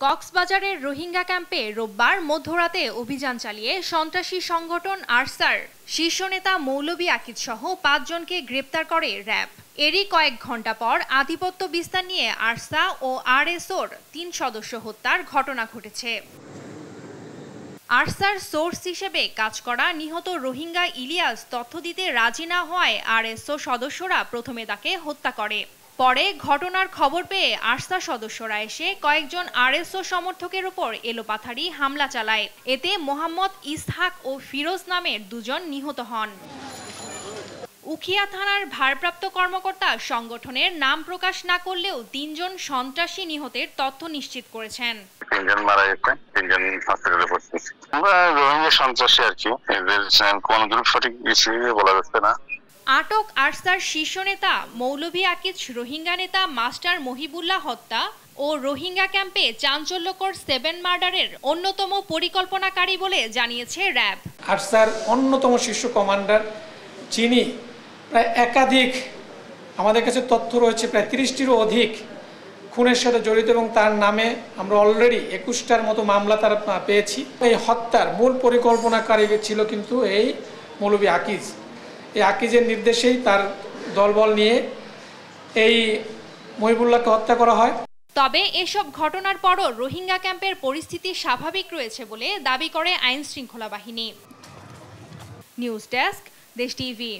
কক্সবাজারের রোহিঙ্গা ক্যাম্পে রোববার মধ্যরাতে অভিযান চালিয়ে সন্ত্রাসী সংগঠন আরসার শীর্ষ নেতা মৌলভী আকিজ সহ ৫ জনকে গ্রেপ্তার করে র্যাব। এরই কয়েক ঘণ্টা পর আধিপত্য বিস্তার নিয়ে আরসা ও আরএসওর ৩ সদস্য হত্যার ঘটনা ঘটেছে। আরসার সোর্স হিসেবে কাজ করা নিহত রোহিঙ্গা ইলিয়াস তথ্য দিতে রাজি না হওয়ায় আরএসও সদস্যরা প্রথমে তাকে হত্যা করে। পরে ঘটনার খবর পেয়ে আরসা সদস্যরা এসে কয়েকজন আরএসও সমর্থকের উপর এলোপাথারি হামলা চালায়। এতে মোহাম্মদ ইসহাক ও ফিরোজ নামের ২ জন নিহত হন। উখিয়া থানার ভারপ্রাপ্ত কর্মকর্তা সংগঠনের নাম প্রকাশ না করলেও ৩ জন সন্ত্রাসী নিহতের তথ্য নিশ্চিত করেছেন। ৩ জন মারা গেছে, ৩ জন হসপিটালে ভর্তি। আমরা রোহিঙ্গা সন্ত্রাসী আর কি, এদের কোন গ্রুপ সঠিক কিছু বলা যাচ্ছে না। আটক আরসার শীর্ষ নেতা মৌলভী আকিজ রোহিঙ্গা নেতা মাস্টার মহিবুল্লাহ হত্যা ও রোহিঙ্গা ক্যাম্পে চাঞ্চল্যকর 7 মার্ডারের অন্যতম পরিকল্পনাকারী বলে জানিয়েছে র্যাব। আরসার অন্যতম শীর্ষ কমান্ডার যিনি প্রায় একাধিক, আমাদের কাছে তথ্য রয়েছে প্রায় ৩০টিরও অধিক খুনের সাথে জড়িত এবং তার নামে আমরা অলরেডি ২১টার মতো মামলা তার পেয়েছি। এই হত্যার মূল পরিকল্পনাকারী ছিল কিন্তু এই মৌলভী আকিজ। এই আকিজের নির্দেশেই তার দলবল নিয়ে এই মহিবুল্লাহকে হত্যা করা হয়। তবে এসব ঘটনার পরও রোহিঙ্গা ক্যাম্পের পরিস্থিতি স্বাভাবিক রয়েছে বলে দাবি করে আইন শৃঙ্খলা বাহিনী। নিউজ ডেস্ক, দেশ টিভি।